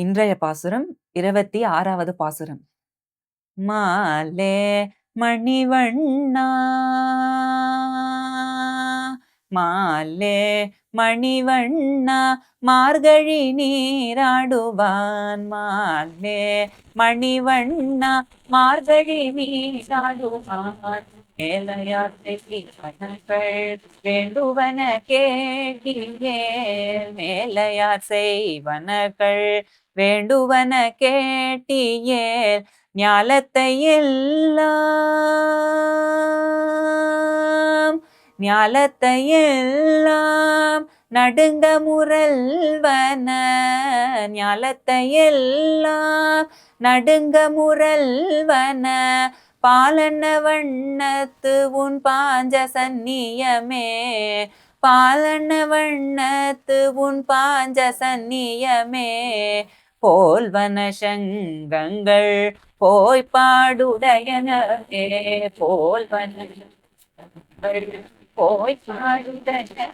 இன்றைய பாசுரம் 26வது பாசுரம். மாலே மணிவண்ணா மாலே மணிவண்ணா மார்கழி நீராடுவான். மாலே மணிவண்ணா மார்கழி நீராடுவான். மேலையாத்தை வேண்டுவன கேட்டியே. மேலையார் செய்வனகள் வேண்டுவன கேட்டியே. ஞாலத்தை எல்லாம் நடுங்க முரல்வன. ஞாலத்தை எல்லாம் நடுங்க முரல்வன. பாலன வண்ணத்து உன் பாஞ்ச சந்நியமே. பாலன வண்ணத்து உன் பாஞ்ச சந்நியமே. போல்வன சங்கங்கள் போய் பாடுடையனே. போல்வன போய் பாடுடையனே.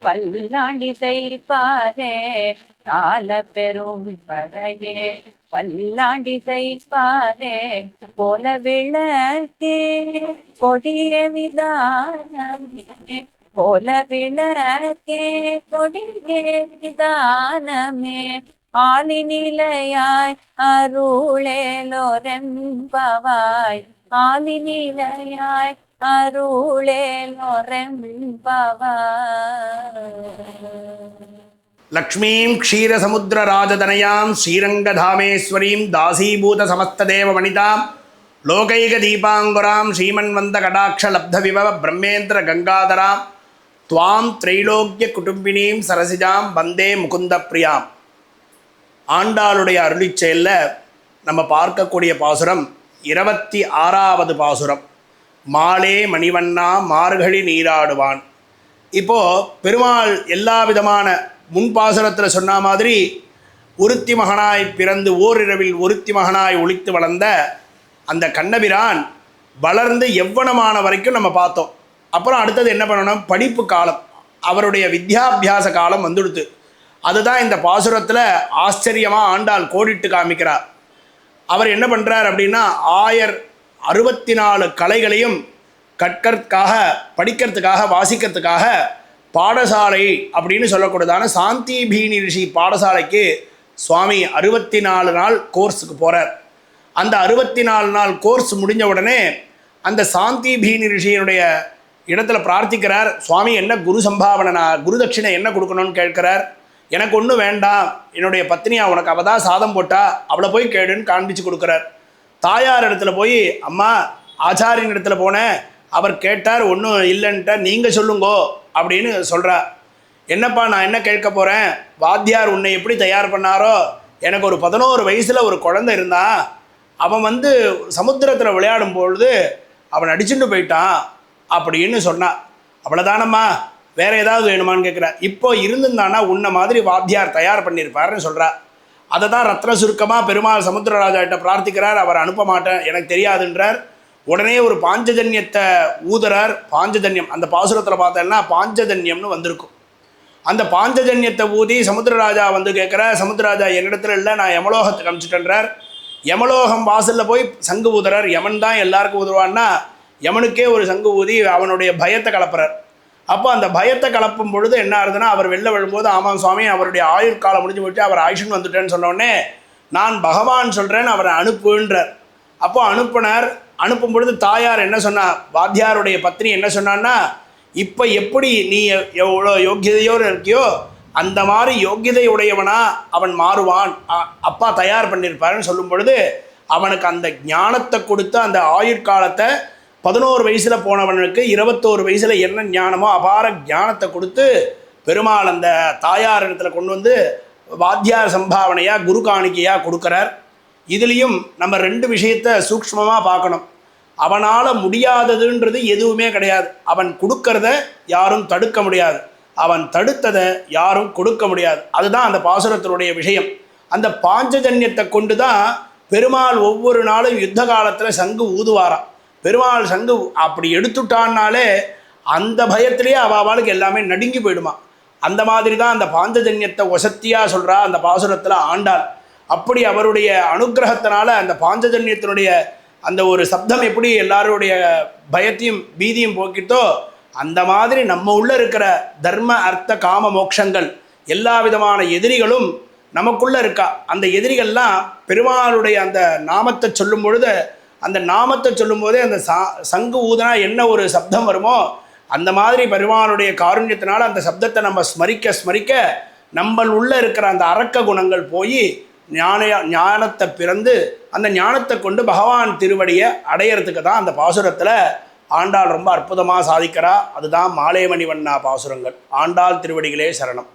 பல்லாண்டி செய்ப்பாரே. கால பெரும் பறையே பல்லாண்டி செய்ப்பாரே. போல விளக்கே கொடிய விதானமே. போல விளக்கே கொடிய விதானமே. ஆலி நிலையாய் அருளேலோரெம்பவாய். ஆலி நிலையாய் அருளேலோரெம்பவாய். லக்ஷ்மீம் க்ஷீரசமுத்திரராஜதனயாம் ஸ்ரீரங்கதாமேஸ்வரீம் தாசீபூத சமஸ்ததேவ வனிதாம் லோகைக தீபாங்குராம் ஸ்ரீமன்வந்த கடாட்ச லப்த விபவ பிரம்மேந்திர கங்காதராம் துவாம் திரைலோக்கிய குடும்பினீம் சரசிஜாம் வந்தே முகுந்த பிரியாம். ஆண்டாளுடைய அருளிச் செயலில் நம்ம பார்க்கக்கூடிய பாசுரம் 26வது பாசுரம். மாலே மணிவண்ணா மார்கழி நீராடுவான். இப்போது பெருமாள் எல்லா விதமான முன்பாசுரத்தில் சொன்ன மாதிரி ஒருத்தி மகனாய் பிறந்து ஓரிரவில் ஒருத்தி மகனாய் ஒளித்து வளர்ந்த அந்த கண்ணபிரான் வளர்ந்து எவ்வளமான வரைக்கும் நம்ம பார்த்தோம். அப்புறம் அடுத்தது என்ன பண்ணணும், படிப்பு காலம், அவருடைய வித்யாபியாச காலம் வந்துடுது. அதுதான் இந்த பாசுரத்தில் ஆச்சரியமாக ஆண்டாள் கோடிட்டு காமிக்கிறார். அவர் என்ன பண்ணுறார் அப்படின்னா 1064 கலைகளையும் கற்கிறதுக்காக, படிக்கிறதுக்காக, வாசிக்கிறதுக்காக பாடசாலை அப்படின்னு சொல்லக்கூடியதான சாந்தி பீனி ரிஷி பாடசாலைக்கு சுவாமி 64 நாள் கோர்ஸுக்கு போகிறார். அந்த 64 நாள் கோர்ஸ் முடிஞ்ச உடனே அந்த சாந்தி பீனி ரிஷியினுடைய இடத்துல பிரார்த்திக்கிறார். சுவாமி என்ன குரு சம்பாவனை, குரு தட்சிணை என்ன கொடுக்கணும்னு கேட்கிறார். எனக்கு ஒன்றும் வேண்டாம், என்னுடைய பத்னியா உனக்கு அவள் தான் சாதம் போட்டா, அவளை போய் கேடுன்னு காண்பிச்சு கொடுக்குறார். தாயார் இடத்துல போய் அம்மா ஆச்சாரியின் இடத்துல போனேன், அவர் கேட்டார், ஒன்றும் இல்லைன்ட்டார், நீங்கள் சொல்லுங்கோ அப்படின்னு சொல்கிறார். என்னப்பா நான் என்ன கேட்க போகிறேன், வாத்தியார் உன்னை எப்படி தயார் பண்ணாரோ, எனக்கு ஒரு 11 வயசில் ஒரு குழந்தை இருந்தான், அவன் சமுத்திரத்தில் விளையாடும் பொழுது அவன் அடிச்சுட்டு போயிட்டான் அப்படின்னு சொன்னான். அவ்வளோதானம்மா, வேறு ஏதாவது வேணுமான்னு கேட்குறா. இப்போ இருந்திருந்தானா உன்னை மாதிரி வாத்தியார் தயார் பண்ணியிருப்பாருன்னு சொல்கிறா. அதை தான் ரத்ன சுருக்கமாக பெருமாள் சமுத்திரராஜாட்ட பிரார்த்திக்கிறார். அவர் அனுப்ப மாட்டேன், எனக்கு தெரியாதுன்றார். உடனே ஒரு பாஞ்சஜன்யத்தை ஊதுறார். பாஞ்சஜன்யம் அந்த பாசுரத்தில் பார்த்தேன்னா பாஞ்சஜன்யம்னு வந்திருக்கும். அந்த பாஞ்சஜன்யத்தை ஊதி சமுத்திரராஜா கேட்குற, சமுத்திரராஜா என்னிடத்துல இல்லை, நான் யமலோகத்துக்கு அனுப்பிச்சிட்டேன்றார். யமலோகம் வாசலில் போய் சங்கு ஊதுறார். யமன் தான் எல்லாருக்கும் ஊதுவான்னா யமனுக்கே ஒரு சங்கு ஊதி அவனுடைய பயத்தை கலப்புறார். அப்போ அந்த பயத்தை கலப்பும் பொழுது என்ன ஆகுதுன்னா, அவர் வெளில விழும்போது ஆமாம் சுவாமி அவருடைய ஆயுட்காலம் முடிஞ்சு போயிட்டு அவர் ஆயுஷன் வந்துட்டேன்னு சொன்னோடனே நான் பகவான் சொல்கிறேன்னு அவரை அனுப்புன்றார். அப்போ அனுப்புனார். அனுப்பும் பொழுது தாயார் என்ன சொன்னார், வாத்தியாருடைய பத்னி என்ன சொன்னான்னா, இப்போ எப்படி நீ எவ்வளோ யோக்கியதையோடு இருக்கியோ அந்த மாதிரி யோக்கியதை உடையவனா அவன் மாறுவான், அப்பா தயார் பண்ணியிருப்பாருன்னு சொல்லும் பொழுது அவனுக்கு அந்த ஞானத்தை கொடுத்து அந்த ஆயுட்காலத்தை 11 வயசில் போனவனுக்கு 21 வயசில் என்ன ஞானமோ அபார ஞானத்தை கொடுத்து பெருமாள் அந்த தாயார் இடத்துல கொண்டு வாத்தியார் சம்பாவனையாக குரு காணிக்கையாக கொடுக்குறார். இதுலேயும் நம்ம 2 விஷயத்தை சூக்ஷ்மமாக பார்க்கணும். அவனால் முடியாததுன்றது எதுவுமே கிடையாது. அவன் கொடுக்கறத யாரும் தடுக்க முடியாது, அவன் தடுத்ததை யாரும் கொடுக்க முடியாது. அதுதான் அந்த பாசுரத்தினுடைய விஷயம். அந்த பாஞ்சஜன்யத்தை கொண்டு தான் பெருமாள் ஒவ்வொரு நாளும் யுத்த காலத்தில் சங்கு ஊதுவாராம். பெருமாள் சங்கு அப்படி எடுத்துட்டான்னாலே அந்த பயத்திலேயே அவளுக்கு எல்லாமே நடுங்கி போயிடுமா. அந்த மாதிரி தான் அந்த பாஞ்சஜன்யத்தை ஒசத்தியாக சொல்கிறா அந்த பாசுரத்தில் ஆண்டாள். அப்படி அவருடைய அனுகிரகத்தினால அந்த பாஞ்சஜன்யத்தினுடைய அந்த ஒரு சப்தம் எப்படி எல்லாருடைய பயத்தையும் பீதியும் போக்கிட்டோ, அந்த மாதிரி நம்ம உள்ள இருக்கிற தர்ம அர்த்த காம மோட்சங்கள் எல்லா விதமான எதிரிகளும் நமக்குள்ளே இருக்கா. அந்த எதிரிகள்லாம் பெருமாளுடைய அந்த நாமத்தை சொல்லும் பொழுது, அந்த நாமத்தை சொல்லும் போதே அந்த சங்கு ஊதுனா என்ன ஒரு சப்தம் வருமோ, அந்த மாதிரி பெருமாளுடைய காருண்யத்தினால அந்த சப்தத்தை நம்ம ஸ்மரிக்க ஸ்மரிக்க நம்மள் உள்ளே இருக்கிற அந்த அரக்க குணங்கள் போய் ஞானத்தை பிறந்து அந்த ஞானத்தை கொண்டு பகவான் திருவடியை அடையிறதுக்கு தான் அந்த பாசுரத்தில் ஆண்டாள் ரொம்ப அற்புதமாக சாதிக்கிறா. அதுதான் மாலேமணி வண்ணா பாசுரங்கள். ஆண்டாள் திருவடிகளே சரணம்.